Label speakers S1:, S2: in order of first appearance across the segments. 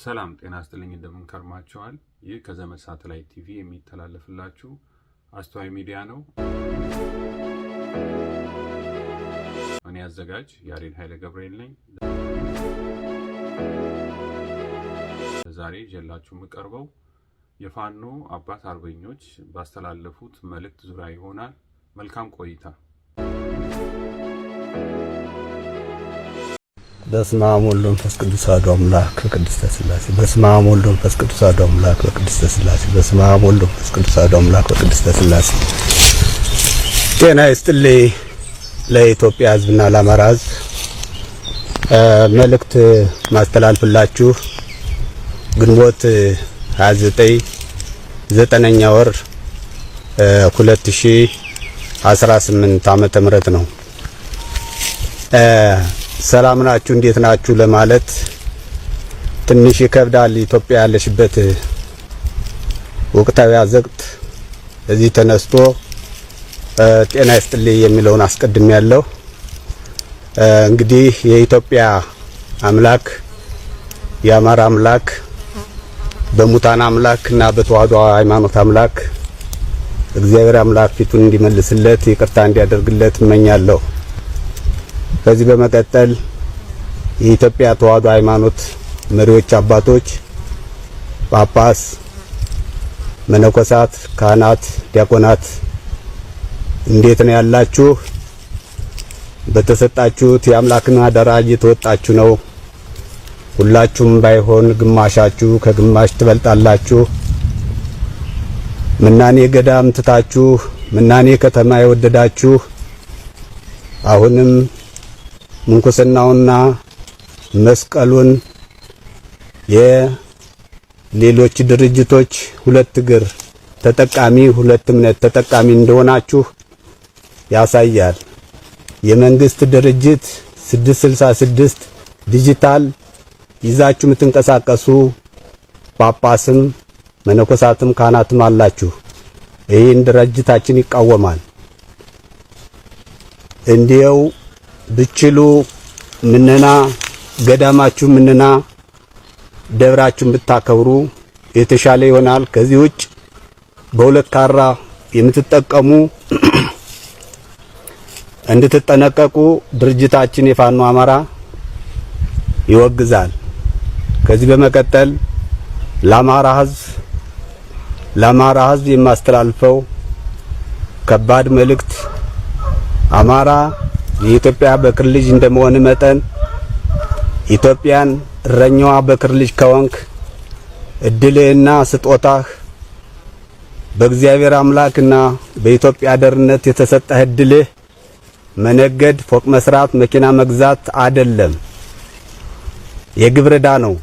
S1: ሰላም ጤና ይስጥልኝ እንደምን ከርማችኋል። ይህ ከዘመን ሳተላይት ቲቪ የሚተላለፍላችሁ አስተዋይ ሚዲያ ነው። እኔ አዘጋጅ ያሬድ ኃይለ ገብርኤል ነኝ። ዛሬ ይዤላችሁ የምቀርበው የፋኖ አባት አርበኞች ባስተላለፉት መልእክት ዙሪያ ይሆናል። መልካም ቆይታ።
S2: በስመ አብ ወወልድ ወመንፈስ ቅዱስ አሐዱ አምላክ በቅድስተ ሥላሴ። በስመ አብ ወወልድ ወመንፈስ ቅዱስ አሐዱ አምላክ በቅድስተ ሥላሴ። በስመ አብ ወወልድ ወመንፈስ ቅዱስ አሐዱ አምላክ በቅድስተ ሥላሴ። ጤና ይስጥልኝ ለኢትዮጵያ ሕዝብና ለአማራ ሕዝብ መልእክት ማስተላለፍላችሁ ግንቦት 29 9ኛ ወር 2018 ዓመተ ምህረት ነው። ሰላም ናችሁ እንዴት ናችሁ ለማለት ትንሽ ይከብዳል። ኢትዮጵያ ያለሽበት ወቅታዊ አዘቅት እዚህ ተነስቶ ጤና ይስጥልኝ የሚለውን አስቀድም ያለው እንግዲህ የኢትዮጵያ አምላክ የአማራ አምላክ በሙታን አምላክና በተዋህዶ ሃይማኖት አምላክ እግዚአብሔር አምላክ ፊቱን እንዲመልስለት ይቅርታ እንዲያደርግለት እመኛለሁ። ከዚህ በመቀጠል የኢትዮጵያ ተዋህዶ ሃይማኖት መሪዎች፣ አባቶች፣ ጳጳስ፣ መነኮሳት፣ ካህናት፣ ዲያቆናት እንዴት ነው ያላችሁ? በተሰጣችሁት የአምላክን አደራ እየተወጣችሁ ነው? ሁላችሁም ባይሆን ግማሻችሁ ከግማሽ ትበልጣላችሁ። ምናኔ ገዳም ትታችሁ ምናኔ ከተማ የወደዳችሁ አሁንም ምንኩስናውና መስቀሉን የሌሎች ድርጅቶች ሁለት እግር ተጠቃሚ ሁለት እምነት ተጠቃሚ እንደሆናችሁ ያሳያል። የመንግስት ድርጅት 666 ዲጂታል ይዛችሁ የምትንቀሳቀሱ ጳጳስም መነኮሳትም ካህናትም አላችሁ። ይህን ድርጅታችን ይቃወማል። እንዲያው ብችሉ ምንና ገዳማችሁ ምንና ደብራችሁን ብታከብሩ የተሻለ ይሆናል። ከዚህ ውጭ በሁለት ካራ የምትጠቀሙ እንድትጠነቀቁ ድርጅታችን የፋኖ አማራ ይወግዛል። ከዚህ በመቀጠል ለአማራ ሕዝብ የማስተላልፈው ከባድ መልእክት አማራ የኢትዮጵያ በክር ልጅ እንደመሆን መጠን ኢትዮጵያን እረኛዋ በክር ልጅ ከወንክ እድልህና ስጦታህ በእግዚአብሔር አምላክና በኢትዮጵያ ደርነት የተሰጠህ እድልህ መነገድ፣ ፎቅ መስራት፣ መኪና መግዛት አይደለም። የግብር ዕዳ ነው።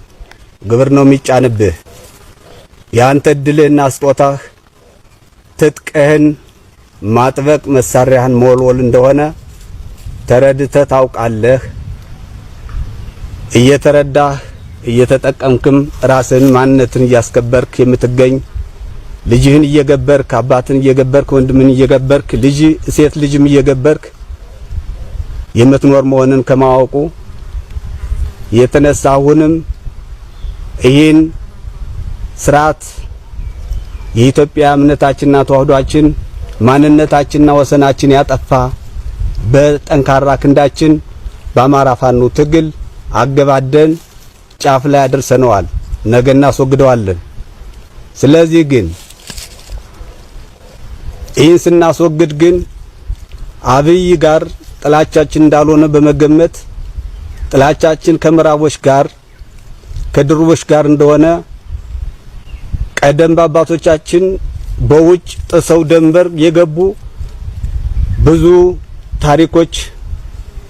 S2: ግብር ነው የሚጫንብህ። ያንተ እድልህና ስጦታህ ትጥቅህን ማጥበቅ፣ መሳሪያህን መወልወል እንደሆነ ተረድተህ ታውቃለህ። እየተረዳህ እየተጠቀምክም ራስህን ማንነትን እያስከበርክ የምትገኝ ልጅህን እየገበርክ አባትን እየገበርክ ወንድምን እየገበርክ ልጅ ሴት ልጅም እየገበርክ የምትኖር መሆንን ከማወቁ የተነሳ አሁንም ይህን ስርዓት የኢትዮጵያ እምነታችንና ተዋህዶአችን ማንነታችንና ወሰናችን ያጠፋ በጠንካራ ክንዳችን በአማራ ፋኖ ትግል አገባደን ጫፍ ላይ አድርሰነዋል። ነገ እናስወግደዋለን። ስለዚህ ግን ይህን ስናስወግድ ግን አብይ ጋር ጥላቻችን እንዳልሆነ በመገመት ጥላቻችን ከምዕራቦች ጋር ከድሩቦች ጋር እንደሆነ ቀደም በአባቶቻችን በውጭ ጥሰው ደንበር የገቡ ብዙ ታሪኮች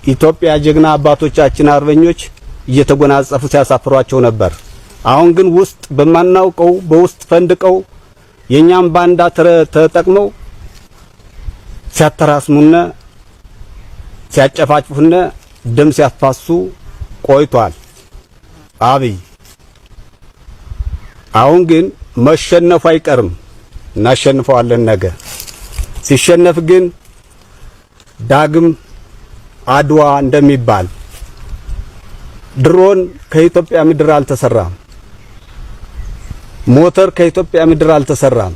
S2: ኢትዮጵያ ጀግና አባቶቻችን አርበኞች እየተጎናጸፉ ሲያሳፍሯቸው ነበር። አሁን ግን ውስጥ በማናውቀው በውስጥ ፈንድቀው የኛም ባንዳ ተጠቅመው ሲያተራስሙና ሲያጨፋጭፉና ደም ሲያፋሱ ቆይቷል አብይ። አሁን ግን መሸነፉ አይቀርም፣ እናሸንፈዋለን ነገ። ሲሸነፍ ግን ዳግም አድዋ እንደሚባል ድሮን ከኢትዮጵያ ምድር አልተሰራም። ሞተር ከኢትዮጵያ ምድር አልተሰራም።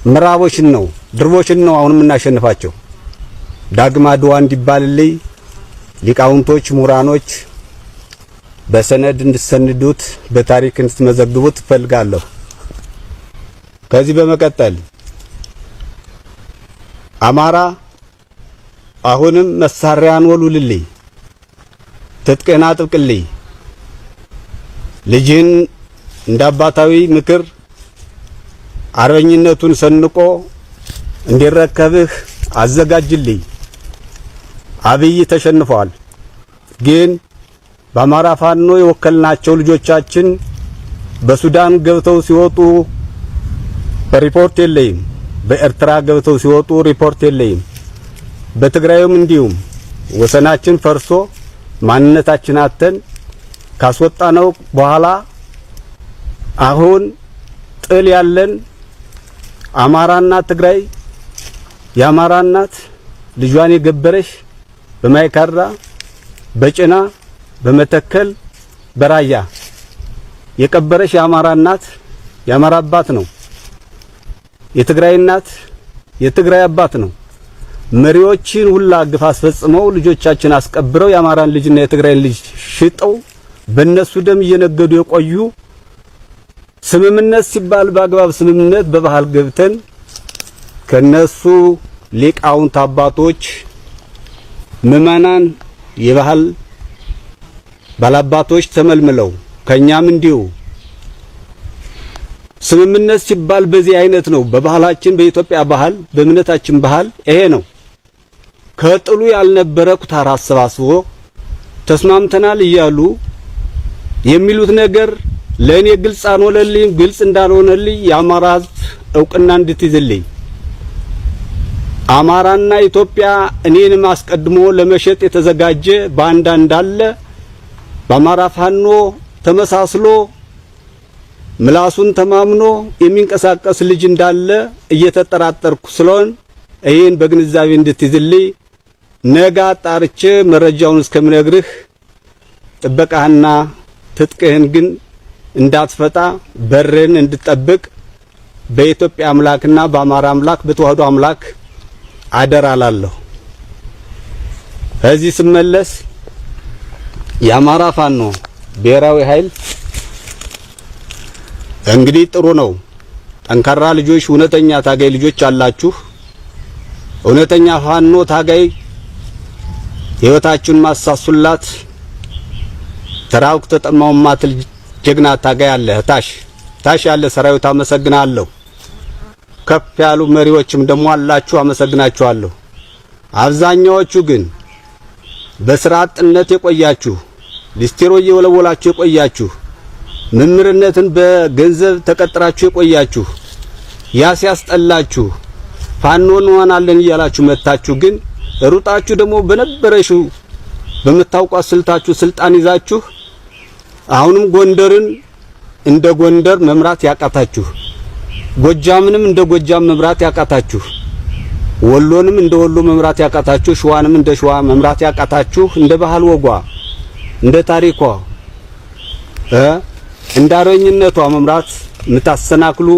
S2: ምዕራቦችን ነው ድርቦችን ነው አሁን የምናሸንፋቸው። ዳግም አድዋ እንዲባልልኝ ሊቃውንቶች ምሁራኖች በሰነድ እንድትሰንዱት በታሪክ እንድትመዘግቡት እፈልጋለሁ። ከዚህ በመቀጠል አማራ አሁንም መሳሪያን ወሉልልኝ፣ ትጥቅህን አጥብቅልኝ፣ ልጅህን እንደ አባታዊ ምክር አርበኝነቱን ሰንቆ እንዲረከብህ አዘጋጅልኝ። አብይ ተሸንፈዋል። ግን በአማራ ፋኖ የወከልናቸው ልጆቻችን በሱዳን ገብተው ሲወጡ ሪፖርት የለኝም። በኤርትራ ገብተው ሲወጡ ሪፖርት የለኝም። በትግራይም እንዲሁም ወሰናችን ፈርሶ ማንነታችን አተን ካስወጣነው በኋላ አሁን ጥል ያለን አማራና ትግራይ የአማራ እናት ልጇን የገበረሽ በማይካድራ በጭና በመተከል በራያ የቀበረሽ የአማራ እናት የአማራ አባት ነው። የትግራይ እናት የትግራይ አባት ነው። መሪዎችን ሁላ ግፍ አስፈጽመው ልጆቻችን አስቀብረው የአማራን ልጅና የትግራይን ልጅ ሽጠው በእነሱ ደም እየነገዱ የቆዩ ስምምነት ሲባል በአግባብ ስምምነት በባህል ገብተን ከነሱ ሊቃውንት አባቶች ምዕመናን የባህል ባላባቶች ተመልምለው ከኛም እንዲሁ ስምምነት ሲባል በዚህ አይነት ነው። በባህላችን በኢትዮጵያ ባህል በእምነታችን ባህል ይሄ ነው። ከጥሉ ያልነበረ ኩታራ አሰባስቦ ተስማምተናል እያሉ የሚሉት ነገር ለኔ ግልጽ አልሆነልኝ። ግልጽ እንዳልሆነልኝ የአማራ ሕዝብ እውቅና እንድትይዝልኝ አማራና ኢትዮጵያ እኔንም አስቀድሞ ለመሸጥ የተዘጋጀ ባንዳ እንዳለ በአማራ ፋኖ ተመሳስሎ ምላሱን ተማምኖ የሚንቀሳቀስ ልጅ እንዳለ እየተጠራጠርኩ ስለሆነ ይሄን በግንዛቤ እንድትይዝልኝ ነገ አጣርቼ መረጃውን እስከምነግርህ ጥበቃህና ትጥቅህን ግን እንዳትፈታ በርን እንድትጠብቅ በኢትዮጵያ አምላክና በአማራ አምላክ በተዋህዶ አምላክ አደራላለሁ። እዚህ ስመለስ የአማራ ፋኖ ብሔራዊ ኃይል እንግዲህ ጥሩ ነው። ጠንካራ ልጆች፣ እውነተኛ ታጋይ ልጆች አላችሁ። እውነተኛ ፋኖ ታጋይ ህይወታችሁን ማሳሱላት ተራውክ ተጠማው ማትል ጀግና ታጋይ አለ። ታሽ ያለ ሰራዊት አመሰግናለሁ። ከፍ ያሉ መሪዎችም ደግሞ አላችሁ፣ አመሰግናችኋለሁ። አብዛኛዎቹ ግን በስራ አጥነት የቆያችሁ ሊስቴሮ እየወለወላችሁ የቆያችሁ መምህርነትን በገንዘብ ተቀጥራችሁ የቆያችሁ ያ ሲያስጠላችሁ ፋኖ እንሆናለን እያላችሁ መታችሁ ግን ሩጣችሁ ደግሞ በነበረሽው በመታውቋት ስልታችሁ ስልጣን ይዛችሁ አሁንም ጎንደርን እንደ ጎንደር መምራት ያቃታችሁ፣ ጎጃምንም እንደ ጎጃም መምራት ያቃታችሁ፣ ወሎንም እንደ ወሎ መምራት ያቃታችሁ፣ ሸዋንም እንደ ሸዋ መምራት ያቃታችሁ፣ እንደ ባህል ወጓ እንደ ታሪኳ እንደ አርበኝነቷ መምራት የምታሰናክሉ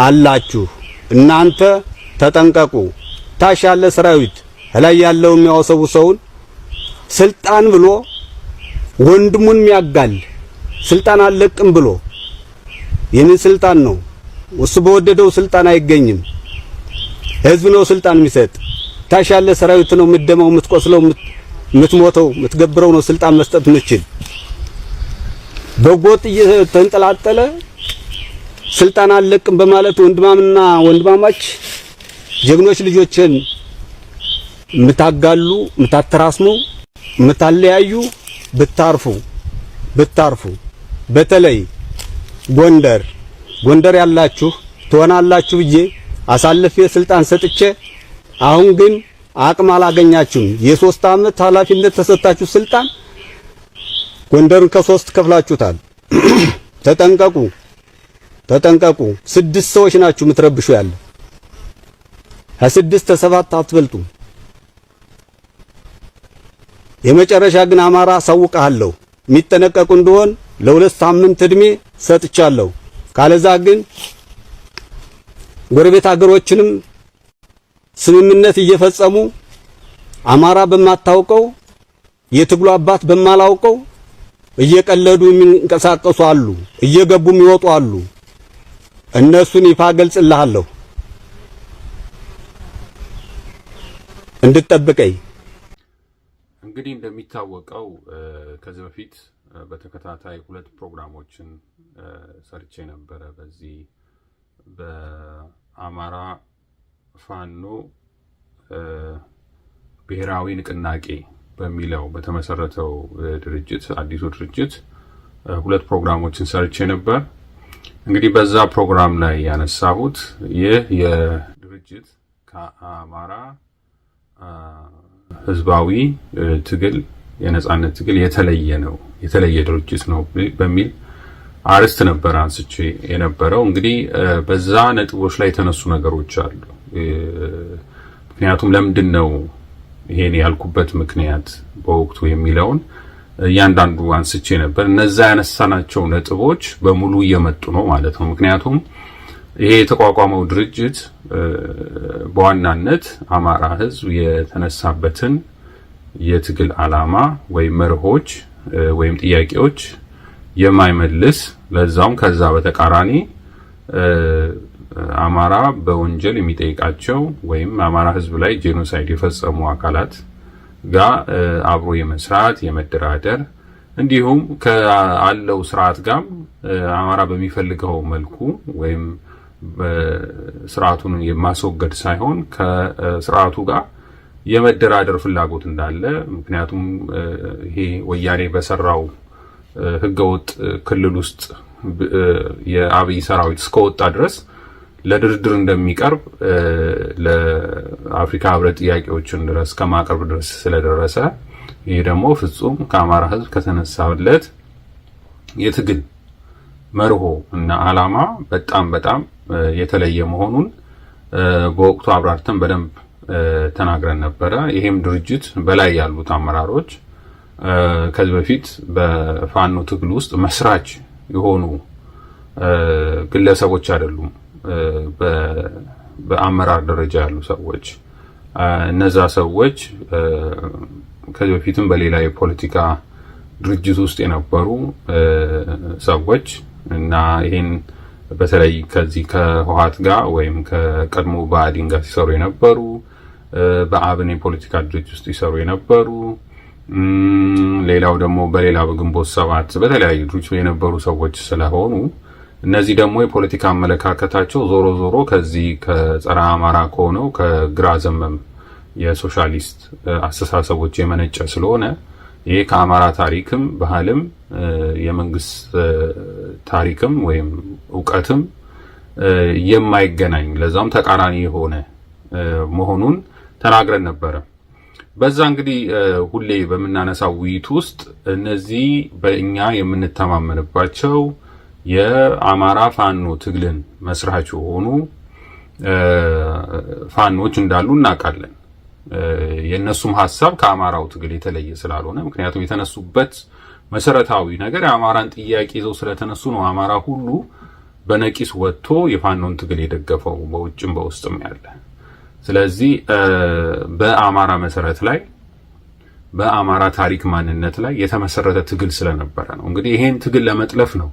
S2: አላችሁ። እናንተ ተጠንቀቁ። ታች ያለ ሰራዊት ላይ ያለው የሚያወሰው ሰውን ስልጣን ብሎ ወንድሙን የሚያጋል ስልጣን አለቅም ብሎ የምን ስልጣን ነው? እሱ በወደደው ስልጣን አይገኝም። ህዝብ ነው ስልጣን የሚሰጥ። ታች ያለ ሰራዊት ነው የምትደማው፣ የምትቆስለው፣ የምትሞተው፣ የምትገብረው ነው ስልጣን መስጠት የምትችል። በጎጥ እየተንጠላጠለ ስልጣን አለቅም በማለት ወንድማምና ወንድማማች ጀግኖች ልጆችን የምታጋሉ፣ የምታተራስሙ፣ የምታለያዩ ብታርፉ በተለይ ጎንደር ያላችሁ ትሆናላችሁ ብዬ አሳልፌ ስልጣን ሰጥቼ አሁን ግን አቅም አላገኛችሁም። የ3 አመት ኃላፊነት ተሰጣችሁ ስልጣን ጎንደርን ከ3 ከፍላችሁታል። ተጠንቀቁ። 6 ሰዎች ናችሁ የምትረብሹ ያለ ከ6 ከ7 አትበልጡ። የመጨረሻ ግን አማራ ሳውቃለሁ የሚጠነቀቁ እንደሆን ለ2 ሳምንት እድሜ ሰጥቻለሁ። ካለዛ ግን ጎረቤት ሀገሮችንም ስምምነት እየፈጸሙ አማራ በማታውቀው የትግሉ አባት በማላውቀው እየቀለዱ የሚንቀሳቀሱ አሉ፣ እየገቡ የሚወጡ አሉ። እነሱን ይፋ ገልጽልሃለሁ እንድትጠብቀኝ።
S1: እንግዲህ እንደሚታወቀው ከዚህ በፊት በተከታታይ 2 ፕሮግራሞችን ሰርቼ ነበረ። በዚህ በአማራ ፋኖ ብሔራዊ ንቅናቄ በሚለው በተመሰረተው ድርጅት አዲሱ ድርጅት 2 ፕሮግራሞችን ሰርቼ ነበር። እንግዲህ በዛ ፕሮግራም ላይ ያነሳሁት ይህ የድርጅት ከአማራ ህዝባዊ ትግል የነጻነት ትግል የተለየ ድርጅት ነው በሚል አርስት ነበር አንስቼ የነበረው። እንግዲህ በዛ ነጥቦች ላይ የተነሱ ነገሮች አሉ። ምክንያቱም ለምንድን ነው ይሄን ያልኩበት ምክንያት በወቅቱ የሚለውን እያንዳንዱ አንስቼ ነበር። እነዛ ያነሳናቸው ነጥቦች በሙሉ እየመጡ ነው ማለት ነው። ምክንያቱም ይሄ የተቋቋመው ድርጅት በዋናነት አማራ ህዝብ የተነሳበትን የትግል ዓላማ ወይም መርሆች ወይም ጥያቄዎች የማይመልስ ለዛውም ከዛ በተቃራኒ አማራ በወንጀል የሚጠይቃቸው ወይም አማራ ህዝብ ላይ ጄኖሳይድ የፈጸሙ አካላት ጋር አብሮ የመስራት የመደራደር እንዲሁም ከአለው ስርዓት ጋር አማራ በሚፈልገው መልኩ ወይም ስርዓቱን የማስወገድ ሳይሆን ከስርዓቱ ጋር የመደራደር ፍላጎት እንዳለ ምክንያቱም ይሄ ወያኔ በሰራው ህገወጥ ክልል ውስጥ የአብይ ሰራዊት እስከወጣ ድረስ ለድርድር እንደሚቀርብ ለአፍሪካ ህብረት ጥያቄዎችን ድረስ ከማቅረብ ድረስ ስለደረሰ ይሄ ደግሞ ፍጹም ከአማራ ህዝብ ከተነሳለት የትግል መርሆ እና ዓላማ በጣም የተለየ መሆኑን በወቅቱ አብራርተን በደንብ ተናግረን ነበረ። ይሄም ድርጅት በላይ ያሉት አመራሮች ከዚህ በፊት በፋኖ ትግል ውስጥ መስራች የሆኑ ግለሰቦች አይደሉም፣ በአመራር ደረጃ ያሉ ሰዎች። እነዛ ሰዎች ከዚህ በፊትም በሌላ የፖለቲካ ድርጅት ውስጥ የነበሩ ሰዎች እና ይሄን በተለይ ከዚህ ከህወሓት ጋር ወይም ከቀድሞ ብአዴን ጋር ሲሰሩ የነበሩ በአብን የፖለቲካ ድርጅት ውስጥ ሲሰሩ የነበሩ ሌላው ደግሞ በሌላ በግንቦት 7 በተለያዩ ድርጅቶች የነበሩ ሰዎች ስለሆኑ እነዚህ ደግሞ የፖለቲካ አመለካከታቸው ዞሮ ከዚህ ከጸረ አማራ ከሆነው ከግራ ዘመም የሶሻሊስት አስተሳሰቦች የመነጨ ስለሆነ ይሄ ከአማራ ታሪክም ባህልም የመንግስት ታሪክም ወይም ዕውቀትም የማይገናኝ ለዛም ተቃራኒ የሆነ መሆኑን ተናግረን ነበረ። በዛ እንግዲህ ሁሌ በመናነሳው ውይይት ውስጥ እነዚህ በእኛ የምንተማመንባቸው የአማራ ፋኖ ትግልን መስራች የሆኑ ፋኖች እንዳሉ እናውቃለን። የነሱም ሐሳብ ከአማራው ትግል የተለየ ስላልሆነ ምክንያቱም የተነሱበት መሰረታዊ ነገር የአማራን ጥያቄ ይዘው ስለተነሱ ነው። አማራ ሁሉ በነቂስ ወጥቶ የፋኖን ትግል የደገፈው በውጭም በውስጥም ያለ። ስለዚህ በአማራ መሰረት ላይ በአማራ ታሪክ ማንነት ላይ የተመሰረተ ትግል ስለነበረ ነው። እንግዲህ ይሄን ትግል ለመጥለፍ ነው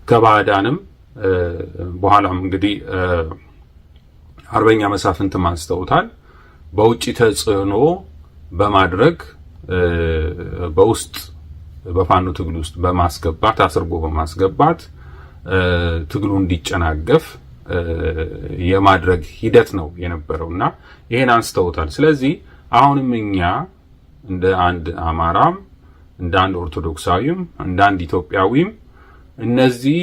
S1: ከባዕዳንም በኋላም እንግዲህ አርበኛ መሳፍንት ማንስተውታል። በውጭ ተጽዕኖ በማድረግ በውስጥ በፋኖ ትግል ውስጥ በማስገባት አስርጎ በማስገባት ትግሉ እንዲጨናገፍ የማድረግ ሂደት ነው የነበረውና ይሄን አንስተውታል። ስለዚህ አሁንም እኛ እንደ አንድ አማራም እንደ አንድ ኦርቶዶክሳዊም እንደ አንድ ኢትዮጵያዊም እነዚህ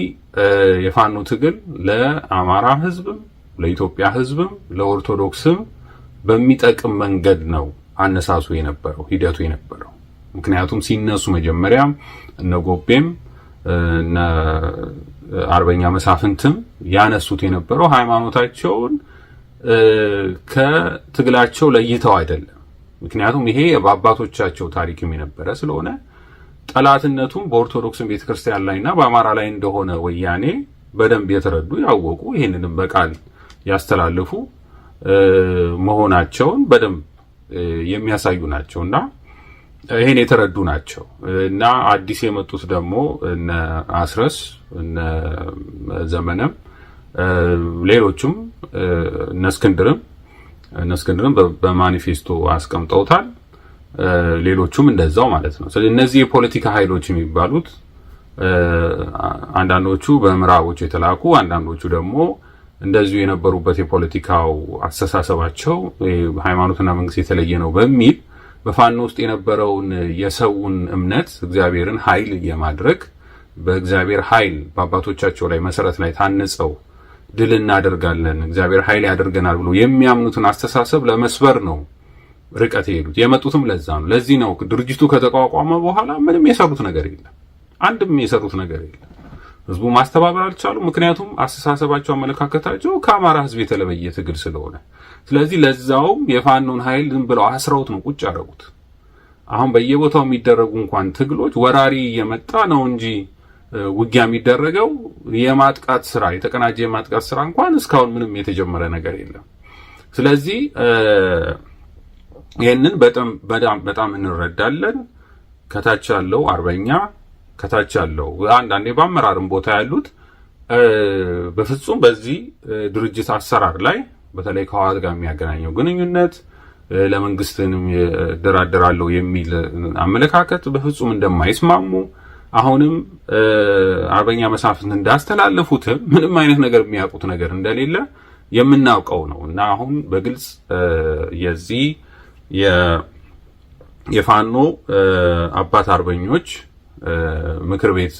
S1: የፋኖ ትግል ለአማራ ህዝብም ለኢትዮጵያ ህዝብም ለኦርቶዶክስም በሚጠቅም መንገድ ነው አነሳሱ የነበረው ሂደቱ የነበረው። ምክንያቱም ሲነሱ መጀመሪያም እነ ጎቤም እነ አርበኛ መሳፍንትም ያነሱት የነበረው ሃይማኖታቸውን ከትግላቸው ለይተው አይደለም። ምክንያቱም ይሄ በአባቶቻቸው ታሪክም የነበረ ስለሆነ ጠላትነቱም በኦርቶዶክስ ቤተክርስቲያን ላይና በአማራ ላይ እንደሆነ ወያኔ በደንብ የተረዱ ያወቁ ይሄንንም በቃል ያስተላልፉ መሆናቸውን በደንብ የሚያሳዩ ናቸውና ይሄን የተረዱ ናቸው። እና አዲስ የመጡት ደግሞ እነ አስረስ እነ ዘመነም ሌሎችም እነ እስክንድርም በማኒፌስቶ አስቀምጠውታል። ሌሎቹም እንደዛው ማለት ነው። ስለዚህ እነዚህ የፖለቲካ ኃይሎች የሚባሉት አንዳንዶቹ በምዕራቦች የተላኩ አንዳንዶቹ ደግሞ እንደዚሁ የነበሩበት የፖለቲካው አስተሳሰባቸው ሃይማኖትና መንግስት የተለየ ነው በሚል በፋኖ ውስጥ የነበረውን የሰውን እምነት እግዚአብሔርን ኃይል የማድረግ በእግዚአብሔር ኃይል በአባቶቻቸው ላይ መሰረት ላይ ታንጸው ድል እናደርጋለን እግዚአብሔር ኃይል ያደርገናል ብሎ የሚያምኑትን አስተሳሰብ ለመስበር ነው ርቀት የሄዱት። የመጡትም ለዛ ነው። ለዚህ ነው ድርጅቱ ከተቋቋመ በኋላ ምንም የሰሩት ነገር የለም። አንድም የሰሩት ነገር የለም። ህዝቡ ማስተባበር አልቻሉም። ምክንያቱም አስተሳሰባቸው፣ አመለካከታቸው ከአማራ ህዝብ የተለየ ትግል ስለሆነ። ስለዚህ ለዛውም የፋኖን ኃይል ዝም ብለው አስረውት ነው ቁጭ ያደረጉት። አሁን በየቦታው የሚደረጉ እንኳን ትግሎች ወራሪ እየመጣ ነው እንጂ ውጊያ የሚደረገው የማጥቃት ስራ የተቀናጀ የማጥቃት ስራ እንኳን እስካሁን ምንም የተጀመረ ነገር የለም። ስለዚህ ይሄንን በጣም እንረዳለን። ከታች ያለው አርበኛ ከታች ያለው አንዳንዴ በአመራርም ቦታ ያሉት በፍጹም በዚህ ድርጅት አሰራር ላይ በተለይ ከህወሓት ጋር የሚያገናኘው ግንኙነት ለመንግስትንም ደራደራለው የሚል አመለካከት በፍጹም እንደማይስማሙ አሁንም አርበኛ መሳፍንት እንዳስተላለፉት ምንም አይነት ነገር የሚያውቁት ነገር እንደሌለ የምናውቀው ነው እና አሁን በግልጽ የዚህ የፋኖ አባት አርበኞች ምክር ቤት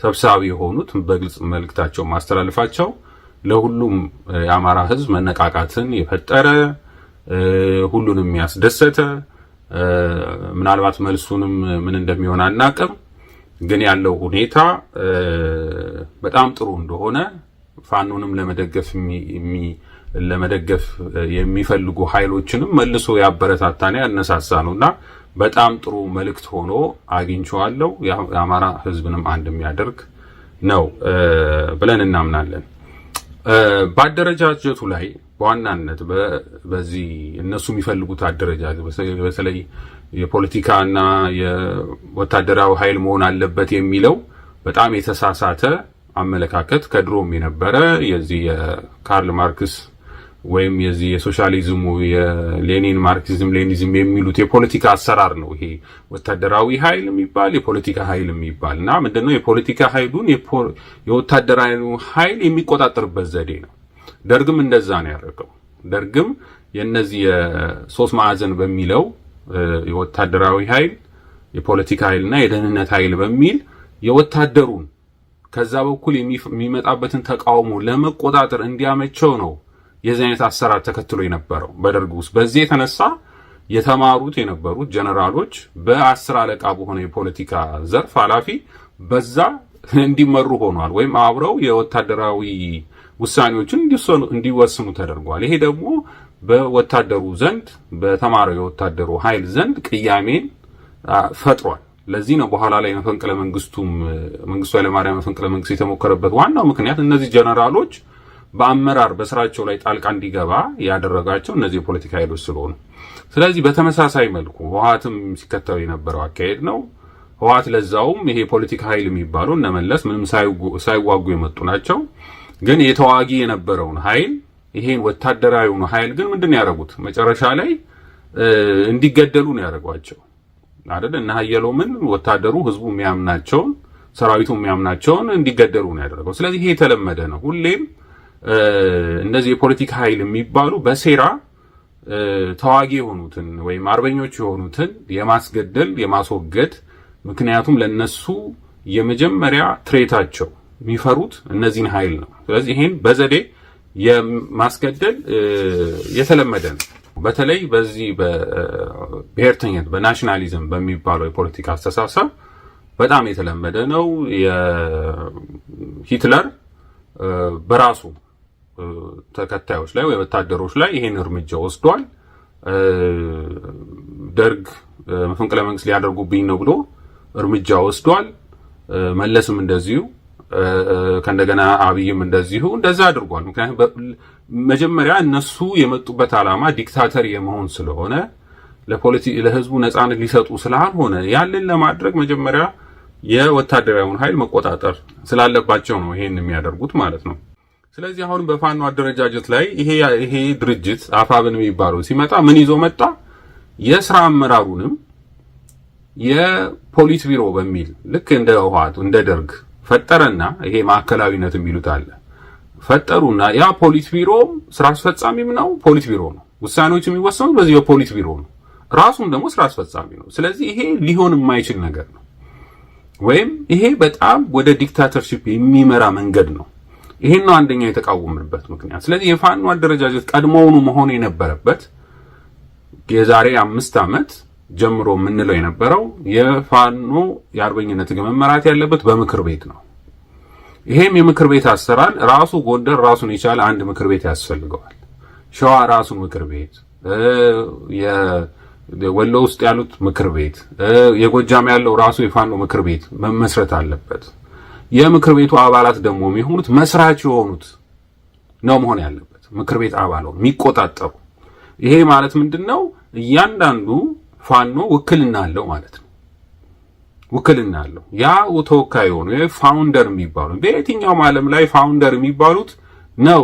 S1: ሰብሳቢ የሆኑት በግልጽ መልእክታቸው ማስተላለፋቸው ለሁሉም የአማራ ህዝብ መነቃቃትን የፈጠረ ሁሉንም ያስደሰተ ምናልባት መልሱንም ምን እንደሚሆን አናውቅም፣ ግን ያለው ሁኔታ በጣም ጥሩ እንደሆነ ፋኖንም ለመደገፍ የሚፈልጉ ኃይሎችንም መልሶ ያበረታታና ያነሳሳ ነውና በጣም ጥሩ መልእክት ሆኖ አግኝቼዋለሁ። የአማራ ህዝብንም አንድ የሚያደርግ ነው ብለን እናምናለን። በአደረጃጀቱ ላይ በዋናነት በዚህ እነሱ የሚፈልጉት አደረጃጀት በተለይ የፖለቲካና የወታደራዊ ኃይል መሆን አለበት የሚለው በጣም የተሳሳተ አመለካከት ከድሮም የነበረ የዚህ የካርል ማርክስ ወይም የዚህ የሶሻሊዝሙ የሌኒን ማርክሲዝም ሌኒዝም የሚሉት የፖለቲካ አሰራር ነው። ይሄ ወታደራዊ ኃይል የሚባል የፖለቲካ ኃይል የሚባልና ምንድነው የፖለቲካ ኃይሉን የወታደራዊ ኃይል የሚቆጣጠርበት ዘዴ ነው። ደርግም እንደዛ ነው ያደረገው። ደርግም የነዚህ የሶስት ማዕዘን በሚለው የወታደራዊ ኃይል የፖለቲካ ኃይልና የደህንነት ኃይል በሚል የወታደሩን ከዛ በኩል የሚመጣበትን ተቃውሞ ለመቆጣጠር እንዲያመቸው ነው የዚህ አይነት አሰራር ተከትሎ የነበረው በደርግ ውስጥ። በዚህ የተነሳ የተማሩት የነበሩት ጀነራሎች በ10 አለቃ በሆነ የፖለቲካ ዘርፍ ኃላፊ በዛ እንዲመሩ ሆኗል፣ ወይም አብረው የወታደራዊ ውሳኔዎችን እንዲወስኑ ተደርጓል። ይሄ ደግሞ በወታደሩ ዘንድ በተማረው የወታደሩ ኃይል ዘንድ ቅያሜን ፈጥሯል። ለዚህ ነው በኋላ ላይ መንግስቱ ኃይለማርያም መፈንቅለ መንግስት የተሞከረበት ዋናው ምክንያት እነዚህ ጀነራሎች በአመራር በስራቸው ላይ ጣልቃ እንዲገባ ያደረጋቸው እነዚህ የፖለቲካ ኃይሎች ስለሆኑ፣ ስለዚህ በተመሳሳይ መልኩ ህወሓትም ሲከተል የነበረው አካሄድ ነው። ህወሓት ለዛውም ይሄ የፖለቲካ ኃይል የሚባለው እነመለስ ምንም ሳይዋጉ የመጡ ናቸው። ግን የተዋጊ የነበረውን ኃይል ይሄን ወታደራዊውን ኃይል ግን ምንድን ያደረጉት መጨረሻ ላይ እንዲገደሉ ነው ያደረጓቸው አይደል? እና ሀየሎምን ወታደሩ ህዝቡ የሚያምናቸውን ሰራዊቱ የሚያምናቸውን እንዲገደሉ ነው ያደረገው። ስለዚህ ይሄ የተለመደ ነው። ሁሌም እነዚህ የፖለቲካ ኃይል የሚባሉ በሴራ ተዋጊ የሆኑትን ወይም አርበኞች የሆኑትን የማስገደል የማስወገድ፣ ምክንያቱም ለነሱ የመጀመሪያ ትሬታቸው የሚፈሩት እነዚህን ኃይል ነው። ስለዚህ ይሄን በዘዴ የማስገደል የተለመደ ነው። በተለይ በዚህ በብሔርተኝነት በናሽናሊዝም በሚባለው የፖለቲካ አስተሳሰብ በጣም የተለመደ ነው። የሂትለር በራሱ ተከታዮች ላይ ወይ ወታደሮች ላይ ይሄን እርምጃ ወስዷል። ደርግ መፈንቅለ መንግስት ሊያደርጉብኝ ነው ብሎ እርምጃ ወስዷል። መለስም እንደዚሁ ከእንደገና አብይም እንደዛ አድርጓል። ምክንያቱም መጀመሪያ እነሱ የመጡበት ዓላማ ዲክታተር የመሆን ስለሆነ ለህዝቡ ነፃነት ሊሰጡ ስላልሆነ ያንን ለማድረግ መጀመሪያ የወታደራዊውን ኃይል መቆጣጠር ስላለባቸው ነው ይሄን የሚያደርጉት ማለት ነው። ስለዚህ አሁን በፋኖ አደረጃጀት ላይ ይሄ ድርጅት አፋብን የሚባለው ሲመጣ ምን ይዞ መጣ? የስራ አመራሩንም የፖሊስ ቢሮ በሚል ልክ እንደ ህወሓት እንደ ደርግ ፈጠረና ይሄ ማዕከላዊነት የሚሉት አለ ፈጠሩና ያ ፖሊስ ቢሮም ስራ አስፈጻሚም ነው፣ ፖሊስ ቢሮ ነው። ውሳኔዎች የሚወሰኑት በዚህ በፖሊስ ቢሮ ነው። ራሱም ደግሞ ስራ አስፈጻሚ ነው። ስለዚህ ይሄ ሊሆን የማይችል ነገር ነው፣ ወይም ይሄ በጣም ወደ ዲክታተርሺፕ የሚመራ መንገድ ነው። ይሄን ነው አንደኛው የተቃወምንበት ምክንያት። ስለዚህ የፋኖ አደረጃጀት ቀድሞውኑ መሆን የነበረበት የዛሬ 5 ዓመት ጀምሮ የምንለው የነበረው የፋኖ የአርበኝነት ህግ መመራት ያለበት በምክር ቤት ነው። ይሄም የምክር ቤት አሰራር ራሱ ጎንደር ራሱን የቻለ አንድ ምክር ቤት ያስፈልገዋል። ሸዋ ራሱን ምክር ቤት፣ ወሎ ውስጥ ያሉት ምክር ቤት፣ የጎጃም ያለው ራሱ የፋኖ ምክር ቤት መመስረት አለበት። የምክር ቤቱ አባላት ደግሞ የሚሆኑት መስራች የሆኑት ነው መሆን ያለበት። ምክር ቤት አባላት የሚቆጣጠሩ። ይሄ ማለት ምንድነው? እያንዳንዱ ፋኖ ውክልና አለው ማለት ነው። ውክልና አለው። ያ ተወካይ ሆኖ ፋውንደር የሚባሉ በየትኛውም ዓለም ላይ ፋውንደር የሚባሉት ነው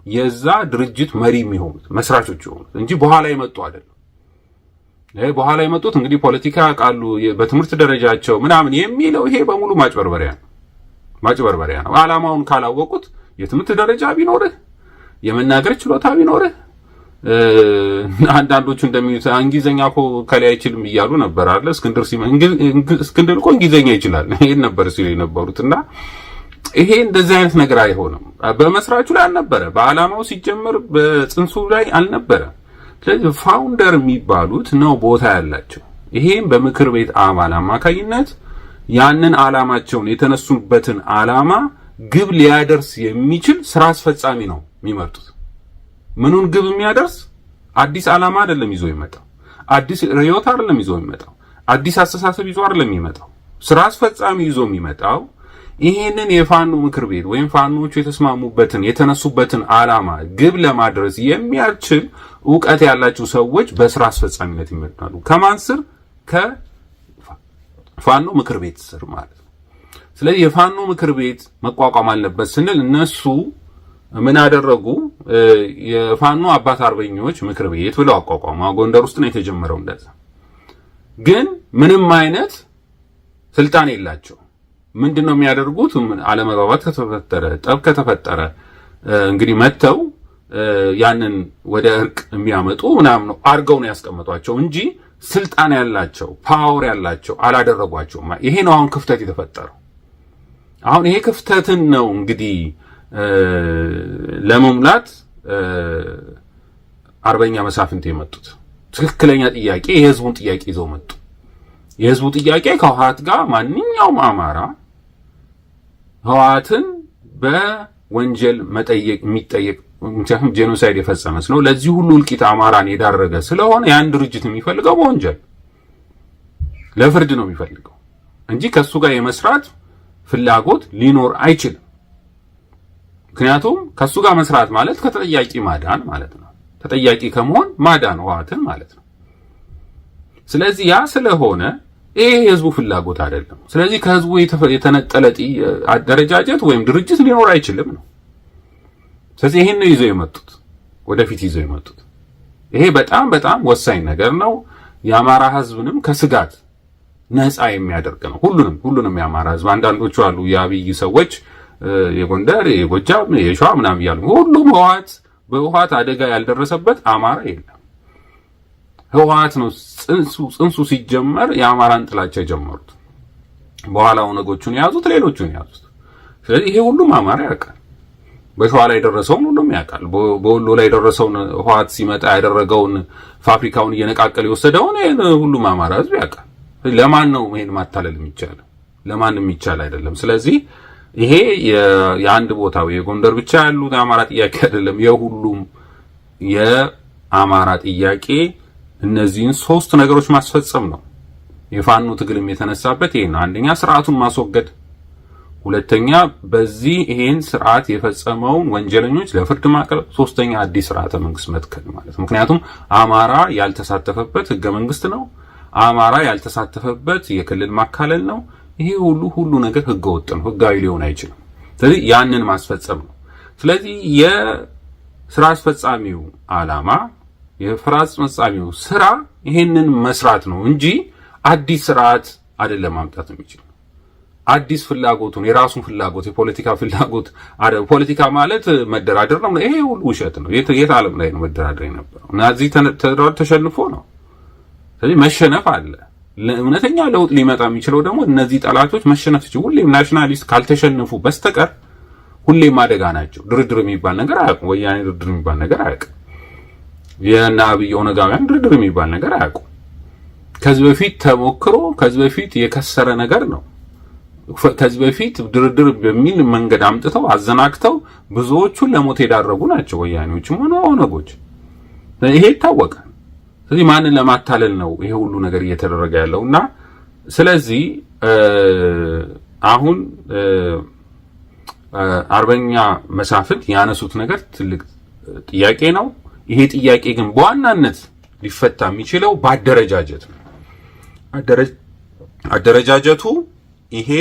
S1: የዛ ድርጅት መሪ የሚሆኑት መስራቾች የሆኑት እንጂ በኋላ የመጡ አይደለም። በኋላ የመጡት እንግዲህ ፖለቲካ ቃሉ በትምህርት ደረጃቸው ምናምን የሚለው ይሄ በሙሉ ማጭበርበሪያ ነው። ዓላማውን ካላወቁት የትምህርት ደረጃ ቢኖርህ የመናገር ችሎታ ቢኖርህ አንዳንዶቹ እንደሚሉት እንግሊዘኛ እኮ ከላይ አይችልም እያሉ ነበር አይደል? እስክንድር እኮ እንግሊዘኛ ይችላል ይሄን ነበር ሲሉ የነበሩትና ይሄ እንደዚህ አይነት ነገር አይሆንም። በመስራቹ ላይ አልነበረ፣ በዓላማው ሲጀመር በጽንሱ ላይ አልነበረ። ስለዚህ ፋውንደር የሚባሉት ነው ቦታ ያላቸው። ይሄም በምክር ቤት አባል አማካኝነት ያንን ዓላማቸውን የተነሱበትን ዓላማ ግብ ሊያደርስ የሚችል ስራ አስፈጻሚ ነው የሚመርጡት። ምኑን ግብ የሚያደርስ? አዲስ ዓላማ አይደለም ይዞ የሚመጣው፣ አዲስ ርዕዮት አይደለም ይዞ የሚመጣው፣ አዲስ አስተሳሰብ ይዞ አይደለም የሚመጣው። ስራ አስፈጻሚ ይዞ የሚመጣው ይሄንን የፋኖ ምክር ቤት ወይም ፋኖቹ የተስማሙበትን የተነሱበትን ዓላማ ግብ ለማድረስ የሚያስችል ዕውቀት ያላቸው ሰዎች በስራ አስፈጻሚነት ይመጣሉ። ከማን ስር? ከፋኖ ምክር ቤት ስር ማለት ነው። ስለዚህ የፋኖ ምክር ቤት መቋቋም አለበት ስንል እነሱ ምን አደረጉ? የፋኖ አባት አርበኞች ምክር ቤት ብለው አቋቋሙ። ጎንደር ውስጥ ነው የተጀመረው እንደዛ። ግን ምንም አይነት ስልጣን የላቸው። ምንድነው የሚያደርጉት? አለመግባባት ከተፈጠረ ጠብ ከተፈጠረ እንግዲህ መተው ያንን ወደ እርቅ የሚያመጡ ምናምን ነው አርገው ነው ያስቀመጧቸው እንጂ ስልጣን ያላቸው ፓወር ያላቸው አላደረጓቸውም። ይሄ ነው አሁን ክፍተት የተፈጠረው። አሁን ይሄ ክፍተትን ነው እንግዲህ ለመሙላት አርበኛ መሳፍንት የመጡት። ትክክለኛ ጥያቄ የህዝቡን ጥያቄ ይዘው መጡ። የህዝቡ ጥያቄ ከህወሓት ጋር ማንኛውም አማራ ህወሓትን በወንጀል መጠየቅ የሚጠየቅ ምክንያቱም ጄኖሳይድ የፈጸመ ነው። ለዚህ ሁሉ እልቂት አማራን የዳረገ ስለሆነ ያን ድርጅት የሚፈልገው በወንጀል ለፍርድ ነው የሚፈልገው እንጂ ከሱ ጋር የመስራት ፍላጎት ሊኖር አይችልም። ምክንያቱም ከሱ ጋር መስራት ማለት ከተጠያቂ ማዳን ማለት ነው። ተጠያቂ ከመሆን ማዳን ህወሓትን ማለት ነው። ስለዚህ ያ ስለሆነ ይሄ የህዝቡ ፍላጎት አይደለም። ስለዚህ ከህዝቡ የተነጠለ አደረጃጀት ወይም ድርጅት ሊኖር አይችልም ነው። ስለዚህ ይሄን ነው ይዘው የመጡት፣ ወደፊት ይዘው የመጡት። ይሄ በጣም በጣም ወሳኝ ነገር ነው። የአማራ ህዝብንም ከስጋት ነፃ የሚያደርግ ነው። ሁሉንም የአማራ ህዝብ አንዳንዶቹ አሉ የአብይ ሰዎች የጎንደር የጎጃም የሸዋ ምናምን እያሉ ሁሉም በህወሓት አደጋ ያልደረሰበት አማራ የለም። ህወሓት ነው ጽንሱ ሲጀመር የአማራን ጥላቻ የጀመሩት። በኋላ ኦነጎቹን ያዙት፣ ሌሎቹን ያዙት። ስለዚህ ይሄ ሁሉም አማራ ያውቃል። በሸዋ ላይ ደረሰውን ሁሉም ያውቃል። በወሎ ላይ ደረሰውን ህወሓት ሲመጣ ያደረገውን ፋብሪካውን እየነቃቀለ የወሰደውን ይሄን ሁሉም አማራ ህዝብ ያውቃል። ለማን ነው ይሄን ማታለል የሚቻለው? ለማንም የሚቻል አይደለም። ስለዚህ ይሄ የአንድ ቦታው የጎንደር ብቻ ያሉ የአማራ ጥያቄ አይደለም፣ የሁሉም የአማራ ጥያቄ እነዚህን 3 ነገሮች ማስፈጸም ነው። የፋኖ ትግልም የተነሳበት ይሄ ነው። አንደኛ ስርዓቱን ማስወገድ፣ ሁለተኛ በዚህ ይሄን ስርዓት የፈጸመውን ወንጀለኞች ለፍርድ ማቅረብ፣ ሶስተኛ አዲስ ስርዓተ መንግስት መትከል ማለት። ምክንያቱም አማራ ያልተሳተፈበት ህገ መንግስት ነው። አማራ ያልተሳተፈበት የክልል ማካለል ነው። ይሄ ሁሉ ነገር ህገ ወጥ ነው፣ ህጋዊ ሊሆን አይችልም። ስለዚህ ያንን ማስፈጸም ነው። ስለዚህ የስራ አስፈጻሚው ዓላማ የስራ አስፈጻሚው ስራ ይሄንን መስራት ነው እንጂ አዲስ ስርዓት አይደለም ማምጣት የሚችል። አዲስ ፍላጎቱን የራሱን ፍላጎት የፖለቲካ ፍላጎት ፖለቲካ ማለት መደራደር ነው። ይሄ ሁሉ ውሸት ነው። የት ዓለም ላይ ነው መደራደር የነበረው? ናዚ ተሸንፎ ነው። ስለዚህ መሸነፍ አለ። እውነተኛ ለውጥ ሊመጣ የሚችለው ደግሞ እነዚህ ጠላቶች መሸነፍ ሲችሉ፣ ሁሌም ናሽናሊስት ካልተሸነፉ በስተቀር ሁሌም አደጋ ናቸው። ድርድር የሚባል ነገር አያውቁም። ወያኔ ድርድር የሚባል ነገር አያውቅም። የእነ አብይ ኦነጋውያን ድርድር የሚባል ነገር አያውቁም። ከዚህ በፊት ተሞክሮ ከዚህ በፊት የከሰረ ነገር ነው። ከዚህ በፊት ድርድር በሚል መንገድ አምጥተው አዘናግተው ብዙዎቹን ለሞት የዳረጉ ናቸው ወያኔዎችም ሆነ ኦነጎች። ይሄ ይታወቃል። ስለዚህ ማንን ለማታለል ነው ይሄ ሁሉ ነገር እየተደረገ ያለውና ስለዚህ አሁን አርበኛ መሳፍንት ያነሱት ነገር ትልቅ ጥያቄ ነው። ይሄ ጥያቄ ግን በዋናነት ሊፈታ የሚችለው በአደረጃጀት ነው። አደረጃጀቱ ይሄ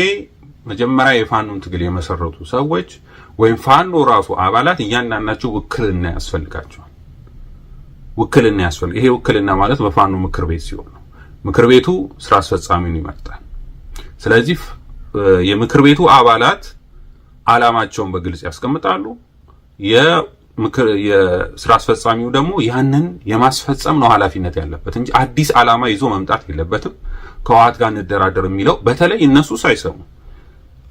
S1: መጀመሪያ የፋኖን ትግል የመሰረቱ ሰዎች ወይም ፋኖ ራሱ አባላት እያንዳንዳቸው ውክልና ያስፈልጋቸዋል። ይሄ ውክልና ማለት በፋኖ ምክር ቤት ሲሆን ነው። ምክር ቤቱ ስራ አስፈጻሚውን ይመርጣል። ስለዚህ የምክር ቤቱ አባላት ዓላማቸውን በግልጽ ያስቀምጣሉ። የስራ አስፈጻሚው ደግሞ ያንን የማስፈጸም ነው ኃላፊነት ያለበት እንጂ አዲስ ዓላማ ይዞ መምጣት የለበትም። ከዋት ጋር እንደራደር የሚለው በተለይ እነሱ ሳይሰሙ፣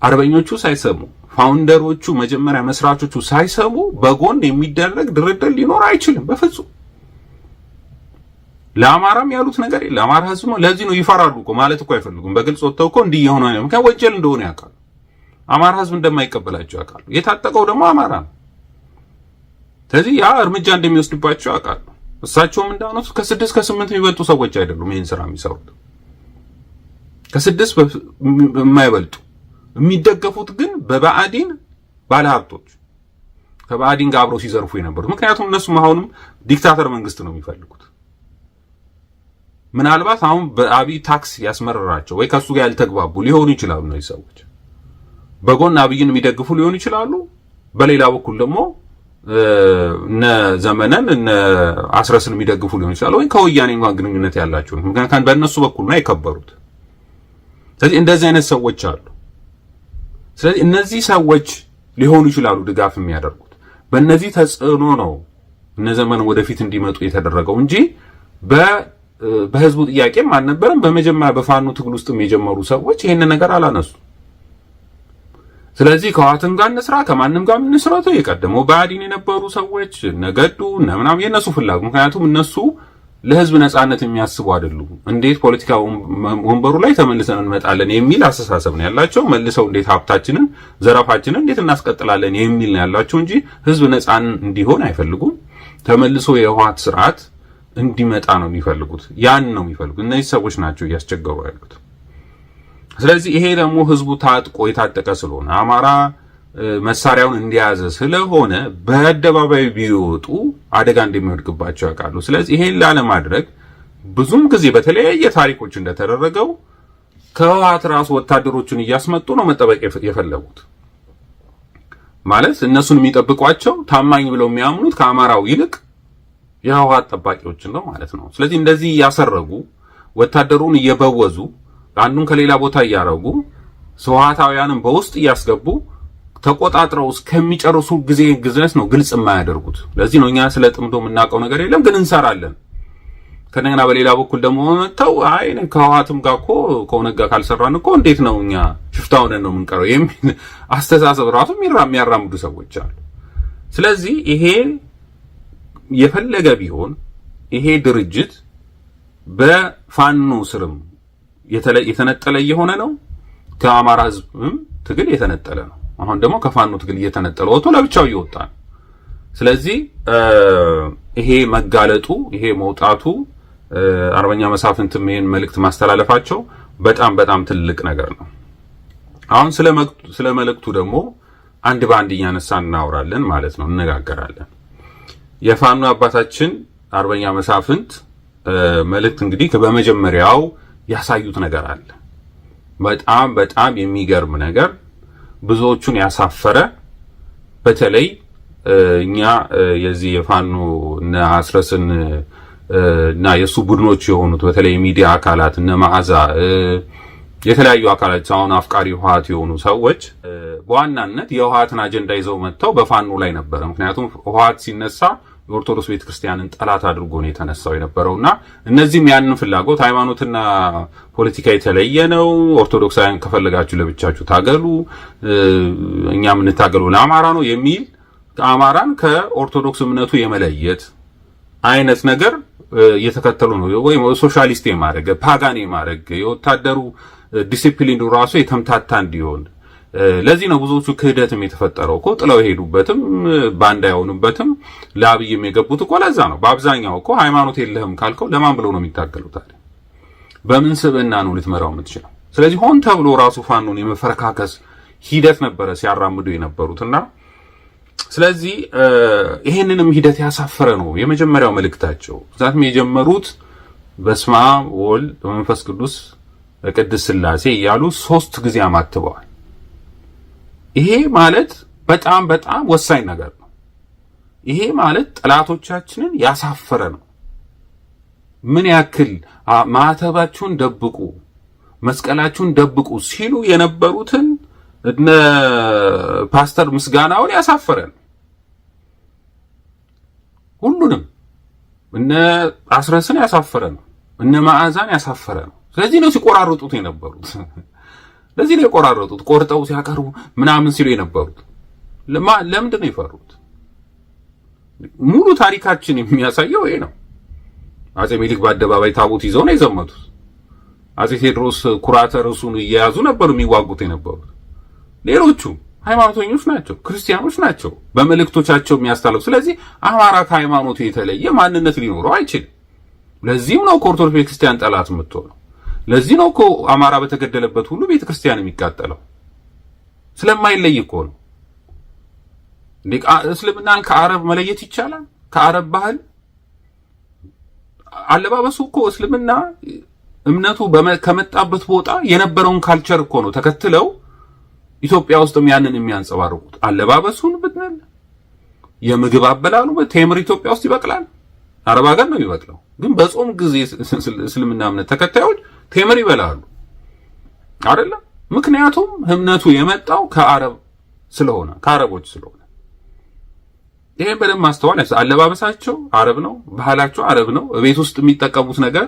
S1: አርበኞቹ ሳይሰሙ፣ ፋውንደሮቹ መጀመሪያ መስራቾቹ ሳይሰሙ በጎን የሚደረግ ድርድር ሊኖር አይችልም በፍጹም። ለአማራም ያሉት ነገር የለ። አማራ ህዝብ ነው። ለዚህ ነው ይፈራሉ እኮ ማለት እኮ አይፈልጉም። በግልጽ ወጥተው እኮ እንዲህ የሆነ ነው ምክንያቱም ወንጀል እንደሆነ ያውቃሉ። አማራ ህዝብ እንደማይቀበላቸው ያውቃሉ። የታጠቀው ደግሞ አማራ ነው። ስለዚህ ያ እርምጃ እንደሚወስድባቸው ያውቃሉ። እሳቸውም እንዳሉት ከ6 ከ8 የሚበልጡ ሰዎች አይደሉም ይሄን ስራ የሚሰሩት፣ ከ6 የማይበልጡ የሚደገፉት ግን በባዕዲን ባለሀብቶች ከባዕዲን ጋር አብረው ሲዘርፉ የነበሩት። ምክንያቱም እነሱም አሁንም ዲክታተር መንግስት ነው የሚፈልጉት። ምናልባት አሁን በአብይ ታክስ ያስመረራቸው ወይ ከሱ ጋር ያልተግባቡ ሊሆኑ ይችላሉ። እነዚህ ሰዎች በጎን አብይን የሚደግፉ ሊሆኑ ይችላሉ። በሌላ በኩል ደግሞ እነ ዘመነን እነ አስረስን የሚደግፉ ሊሆኑ ይችላሉ። ወይ ከወያኔ እንኳን ግንኙነት ያላቸው ምክንያቱም በእነሱ በኩል ነው የከበሩት። ስለዚህ እንደዚህ አይነት ሰዎች አሉ። ስለዚህ እነዚህ ሰዎች ሊሆኑ ይችላሉ ድጋፍ የሚያደርጉት። በእነዚህ ተጽዕኖ ነው እነ ዘመን ወደፊት እንዲመጡ የተደረገው እንጂ በህዝቡ ጥያቄም አልነበረም። በመጀመሪያ በፋኖ ትግል ውስጥም የጀመሩ ሰዎች ይሄን ነገር አላነሱ። ስለዚህ ከዋትን ጋር እንስራ ከማንም ጋር እንስራው የቀደመው ባዕዲን የነበሩ ሰዎች ነገዱ ምናምን የነሱ ፍላጎት፣ ምክንያቱም እነሱ ለህዝብ ነጻነት የሚያስቡ አይደሉም። እንዴት ፖለቲካ ወንበሩ ላይ ተመልሰን እንመጣለን የሚል አስተሳሰብ ነው ያላቸው። መልሰው እንዴት ሀብታችንን ዘረፋችንን እንዴት እናስቀጥላለን የሚል ነው ያላቸው እንጂ ህዝብ ነጻን እንዲሆን አይፈልጉም። ተመልሶ የህወሓት ስርዓት እንዲመጣ ነው የሚፈልጉት። ያን ነው የሚፈልጉት። እነዚህ ሰዎች ናቸው እያስቸገሩ ያሉት። ስለዚህ ይሄ ደግሞ ህዝቡ ታጥቆ የታጠቀ ስለሆነ አማራ መሳሪያውን እንዲያዘ ስለሆነ በአደባባይ ቢወጡ አደጋ እንደሚወድቅባቸው ያውቃሉ። ስለዚህ ይሄን ላለማድረግ ብዙም ጊዜ በተለያየ ታሪኮች እንደተደረገው ከህወሓት ራሱ ወታደሮችን እያስመጡ ነው መጠበቅ የፈለጉት። ማለት እነሱን የሚጠብቋቸው ታማኝ ብለው የሚያምኑት ከአማራው ይልቅ የህወሓት ጠባቂዎችን ነው ማለት ነው። ስለዚህ እንደዚህ እያሰረጉ ወታደሩን እየበወዙ አንዱን ከሌላ ቦታ እያረጉ ህወሓታውያንን በውስጥ እያስገቡ ተቆጣጥረው እስከሚጨርሱ ጊዜ ድረስ ነው ግልጽ የማያደርጉት። ለዚህ ነው እኛ ስለ ጥምዶ የምናውቀው ነገር የለም ግን እንሰራለን። ከነገና በሌላ በኩል ደግሞ መተው አይ ከህወሓትም ጋር እኮ ከኦነግ ጋር ካልሰራን እኮ እንዴት ነው እኛ ሽፍታ ሆነን ነው የምንቀረው የሚል አስተሳሰብ ራሱ የሚያራምዱ ሰዎች አሉ። ስለዚህ ይሄ የፈለገ ቢሆን ይሄ ድርጅት በፋኖ ስርም የተነጠለ የሆነ ነው፣ ከአማራ ህዝብም ትግል የተነጠለ ነው። አሁን ደግሞ ከፋኖ ትግል እየተነጠለ ወጥቶ ለብቻው እየወጣ ነው። ስለዚህ ይሄ መጋለጡ ይሄ መውጣቱ አርበኛ መሳፍንትም ይሄን መልእክት ማስተላለፋቸው በጣም በጣም ትልቅ ነገር ነው። አሁን ስለ መልእክቱ ደግሞ አንድ ባንድ እያነሳን እናወራለን ማለት ነው፣ እነጋገራለን። የፋኖ አባታችን አርበኛ መሳፍንት መልእክት እንግዲህ በመጀመሪያው ያሳዩት ነገር አለ። በጣም በጣም የሚገርም ነገር፣ ብዙዎቹን ያሳፈረ፣ በተለይ እኛ የዚህ የፋኖ እና አስረስን እና የሱ ቡድኖች የሆኑት በተለይ ሚዲያ አካላት እነ መዓዛ የተለያዩ አካላት አሁን አፍቃሪ ህወሓት የሆኑ ሰዎች በዋናነት የህወሓትን አጀንዳ ይዘው መጥተው በፋኖ ላይ ነበረ። ምክንያቱም ህወሓት ሲነሳ የኦርቶዶክስ ቤተክርስቲያንን ጠላት አድርጎ ነው የተነሳው የነበረውና እነዚህም ያንን ፍላጎት ሃይማኖትና ፖለቲካ የተለየ ነው፣ ኦርቶዶክሳውያን ከፈለጋችሁ ለብቻችሁ ታገሉ፣ እኛ የምንታገለው ለአማራ ነው የሚል አማራን ከኦርቶዶክስ እምነቱ የመለየት አይነት ነገር እየተከተሉ ነው። ወይም ሶሻሊስት የማድረግ ፓጋን የማድረግ የወታደሩ ዲሲፕሊን ራሱ የተምታታ እንዲሆን። ለዚህ ነው ብዙዎቹ ክህደትም የተፈጠረው እኮ ጥለው የሄዱበትም ባንዳ የሆኑበትም ለአብይም የገቡት እኮ ለዛ ነው። በአብዛኛው እኮ ሃይማኖት የለህም ካልከው ለማን ብለው ነው የሚታገሉት? በምን ስብዕና ነው ልትመራው የምትችለው? ስለዚህ ሆን ተብሎ ራሱ ፋኖን የመፈረካከስ ሂደት ነበረ ሲያራምዱ የነበሩትና ስለዚህ ይሄንንም ሂደት ያሳፈረ ነው የመጀመሪያው መልእክታቸው። ዛትም የጀመሩት በስመ አብ ወወልድ ወመንፈስ ቅዱስ ቅድስት ሥላሴ እያሉ 3 ጊዜ አማትበዋል። ይሄ ማለት በጣም በጣም ወሳኝ ነገር ነው። ይሄ ማለት ጠላቶቻችንን ያሳፈረ ነው። ምን ያክል ማዕተባችሁን ደብቁ፣ መስቀላችሁን ደብቁ ሲሉ የነበሩትን እነ ፓስተር ምስጋናውን ያሳፈረ ነው። ሁሉንም እነ አስረስን ያሳፈረ ነው። እነ መዓዛን ያሳፈረ ነው። ስለዚህ ነው ሲቆራረጡት የነበሩት። ለዚህ ነው የቆራረጡት፣ ቆርጠው ሲያቀርቡ ምናምን ሲሉ የነበሩት። ለምንድን ነው የፈሩት? ሙሉ ታሪካችን የሚያሳየው ይሄ ነው። አጼ ምኒልክ በአደባባይ ታቦት ይዘው ነው የዘመቱት። አጼ ቴዎድሮስ ኩራተ ርዕሱን እየያዙ ነበር የሚዋጉት የነበሩት። ሌሎቹ ሃይማኖተኞች ናቸው፣ ክርስቲያኖች ናቸው በመልእክቶቻቸው የሚያስተላልፉ። ስለዚህ አማራ ከሃይማኖቱ የተለየ ማንነት ሊኖረው አይችልም። ለዚህም ነው ከኦርቶዶክስ ቤተክርስቲያን ጠላት የምትሆነው። ለዚህ ነው እኮ አማራ በተገደለበት ሁሉ ቤተክርስቲያን የሚቃጠለው። ስለማይለይ እኮ ነው። እስልምናን ከአረብ መለየት ይቻላል? ከአረብ ባህል አለባበሱ እኮ እስልምና እምነቱ ከመጣበት ቦታ የነበረውን ካልቸር እኮ ነው ተከትለው ኢትዮጵያ ውስጥም ያንን የሚያንጸባርቁት። አለባበሱን ብትነል የምግብ አበላሉ ቴምር ኢትዮጵያ ውስጥ ይበቅላል? አረብ ሀገር ነው የሚበቅለው። ግን በጾም ጊዜ እስልምና እምነት ተከታዮች ቴምር ይበላሉ አይደለም? ምክንያቱም እምነቱ የመጣው ከአረብ ስለሆነ ከአረቦች ስለሆነ። ይሄን በደንብ ማስተዋል ያስ አለባበሳቸው አረብ ነው፣ ባህላቸው አረብ ነው። ቤት ውስጥ የሚጠቀሙት ነገር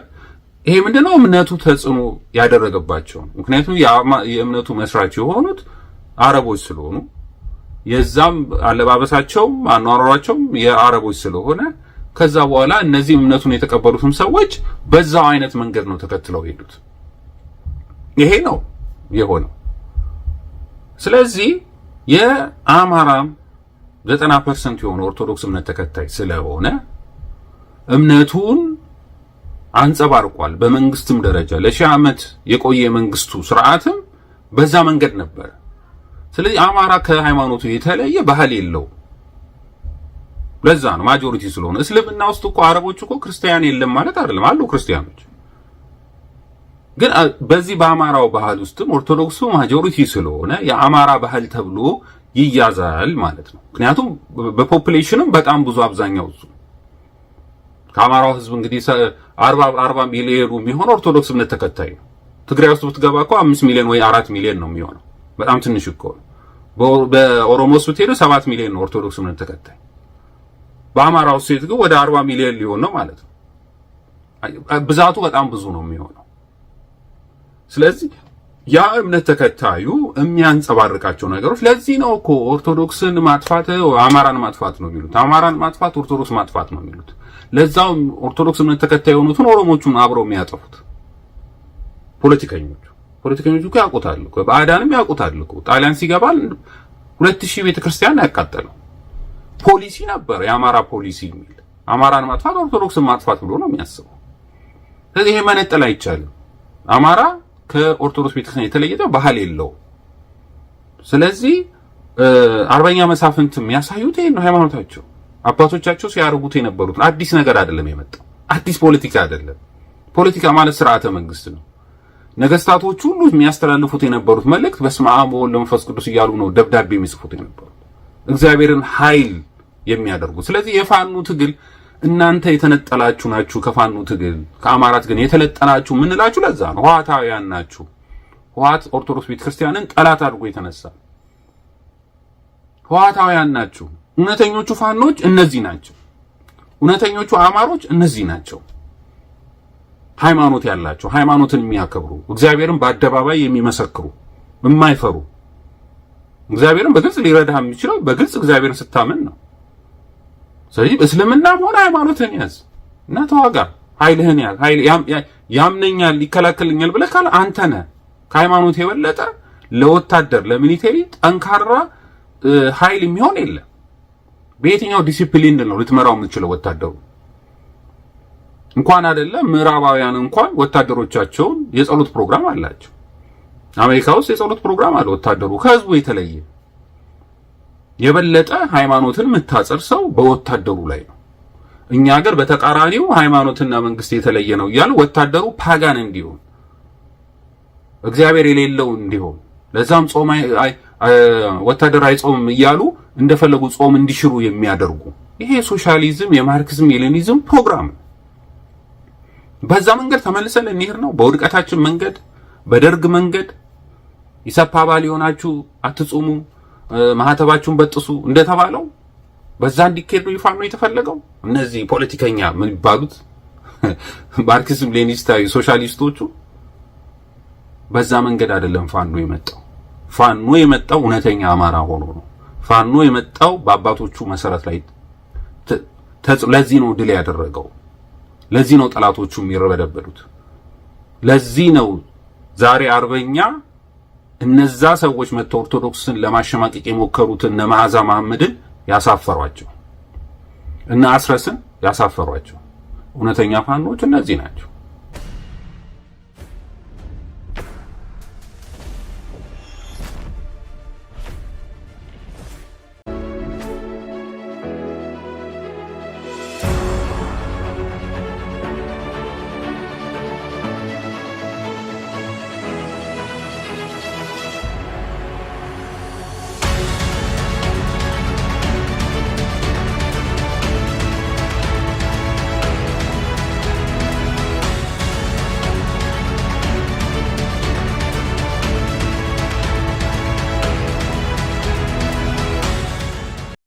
S1: ይሄ ምንድነው? እምነቱ ተጽዕኖ ያደረገባቸው። ምክንያቱም የእምነቱ መስራች የሆኑት አረቦች ስለሆኑ የዛም አለባበሳቸውም አኗኗራቸውም የአረቦች ስለሆነ ከዛ በኋላ እነዚህ እምነቱን የተቀበሉትም ሰዎች በዛው አይነት መንገድ ነው ተከትለው ሄዱት። ይሄ ነው የሆነው። ስለዚህ የአማራም 90% የሆነ ኦርቶዶክስ እምነት ተከታይ ስለሆነ እምነቱን አንጸባርቋል። በመንግስትም ደረጃ ለሺህ ዓመት የቆየ መንግስቱ ስርዓትም በዛ መንገድ ነበር። ስለዚህ አማራ ከሃይማኖቱ የተለየ ባህል የለው። ለዛ ነው ማጆሪቲ ስለሆነ። እስልምና ውስጥ እኮ አረቦች እኮ ክርስቲያን የለም ማለት አይደለም፣ አሉ ክርስቲያኖች። ግን በዚህ በአማራው ባህል ውስጥም ኦርቶዶክሱ ማጆሪቲ ስለሆነ የአማራ ባህል ተብሎ ይያዛል ማለት ነው። ምክንያቱም በፖፑሌሽንም በጣም ብዙ አብዛኛው እሱ ከአማራው ህዝብ እንግዲህ 40 ሚሊዮን የሚሆን ኦርቶዶክስ እምነት ተከታይ ነው። ትግራይ ውስጥ ብትገባ እኮ 5 ሚሊዮን ወይ 4 ሚሊዮን ነው የሚሆነው። በጣም ትንሽ እኮ ነው። በኦሮሞ ውስጥ ብትሄዱ 7 ሚሊዮን ነው ኦርቶዶክስ እምነት ተከታይ። በአማራው ውስጥ ግን ወደ 40 ሚሊዮን ሊሆን ነው ማለት ነው። ብዛቱ በጣም ብዙ ነው የሚሆነው። ስለዚህ ያ እምነት ተከታዩ የሚያንጸባርቃቸው ነገሮች ለዚህ ነው እኮ ኦርቶዶክስን ማጥፋት አማራን ማጥፋት ነው የሚሉት። አማራን ማጥፋት ኦርቶዶክስ ማጥፋት ነው የሚሉት። ለዛው ኦርቶዶክስ እምነት ተከታይ የሆኑትን ኦሮሞቹን አብረው የሚያጠፉት ፖለቲከኞቹ እኮ ያውቁታል እኮ፣ በአዳንም ያውቁታል እኮ። ጣሊያን ሲገባ 2000 ቤተክርስቲያን ያቃጠለው ፖሊሲ ነበር፣ የአማራ ፖሊሲ የሚል አማራን ማጥፋት ኦርቶዶክስን ማጥፋት ብሎ ነው የሚያስበው። ስለዚህ ይሄ መነጠል አይቻልም። አማራ ከኦርቶዶክስ ቤተክርስቲያን የተለየ ባህል የለው። ስለዚህ አርበኛ መሳፍንት የሚያሳዩት ይሄን ነው ሃይማኖታቸው። አባቶቻቸው ሲያርጉት የነበሩት አዲስ ነገር አይደለም የመጣው። አዲስ ፖለቲካ አይደለም። ፖለቲካ ማለት ስርዓተ መንግስት ነው። ነገስታቶች ሁሉ የሚያስተላልፉት የነበሩት መልእክት በስመ አብ ወወልድ ወመንፈስ ቅዱስ እያሉ ነው ደብዳቤ የሚጽፉት የነበሩት እግዚአብሔርን ኃይል የሚያደርጉት። ስለዚህ የፋኖ ትግል እናንተ የተነጠላችሁ ናችሁ ከፋኖ ትግል። ከአማራት ግን የተለጠናችሁ ምንላችሁ ለዛ ነው። ህወሓታውያን ናችሁ። ህወሓት ኦርቶዶክስ ቤተክርስቲያንን ጠላት አድርጎ የተነሳ ህወሓታውያን ናችሁ። እውነተኞቹ ፋኖች እነዚህ ናቸው። እውነተኞቹ አማሮች እነዚህ ናቸው። ሃይማኖት ያላቸው፣ ሃይማኖትን የሚያከብሩ፣ እግዚአብሔርን በአደባባይ የሚመሰክሩ፣ የማይፈሩ። እግዚአብሔርን በግልጽ ሊረዳህ የሚችለው በግልጽ እግዚአብሔርን ስታምን ነው። ስለዚህ እስልምናም ሆነ ሃይማኖትን ያዝ እና ተዋጋ። ኃይልህን ያዝ። ኃይል ያምነኛል ይከላከልኛል ብለህ ካለ አንተ ነህ። ከሃይማኖት የበለጠ ለወታደር ለሚሊቴሪ ጠንካራ ኃይል የሚሆን የለም። በየትኛው ዲሲፕሊን ነው ልትመራው የምትችለው ወታደሩ? እንኳን አይደለም ምዕራባውያን እንኳን ወታደሮቻቸውን የጸሎት ፕሮግራም አላቸው። አሜሪካ ውስጥ የጸሎት ፕሮግራም አለ። ወታደሩ ከህዝቡ የተለየ የበለጠ ሃይማኖትን የምታጸርሰው በወታደሩ ላይ ነው። እኛ ሀገር በተቃራኒው ሃይማኖትና መንግስት የተለየ ነው እያሉ ወታደሩ ፓጋን እንዲሆን እግዚአብሔር የሌለው እንዲሆን ለዛም ጾም ወታደር አይጾምም እያሉ እንደፈለጉ ጾም እንዲሽሩ የሚያደርጉ ይሄ ሶሻሊዝም የማርክሲዝም የሌኒዝም ፕሮግራም ነው። በዛ መንገድ ተመልሰን እንሄድ ነው። በውድቀታችን መንገድ፣ በደርግ መንገድ ኢሰፓ አባል የሆናችሁ አትጹሙ፣ ማህተባችሁን በጥሱ እንደተባለው በዛ እንዲኬድ ነው ይፋ ነው የተፈለገው። እነዚህ ፖለቲከኛ ምን ይባሉት ማርክሲዝም ሌኒስታዊ ሶሻሊስቶቹ በዛ መንገድ አይደለም ፋኖ የመጣው። ፋኖ የመጣው እውነተኛ አማራ ሆኖ ነው። ፋኖ የመጣው በአባቶቹ መሰረት ላይ ለዚህ ነው ድል ያደረገው። ለዚህ ነው ጠላቶቹ የሚረበደበዱት። ለዚህ ነው ዛሬ አርበኛ እነዛ ሰዎች መተው ኦርቶዶክስን ለማሸማቀቅ የሞከሩትን እነ መዓዛ መሐመድን ያሳፈሯቸው፣ እነ አስረስን ያሳፈሯቸው። እውነተኛ ፋኖች እነዚህ ናቸው።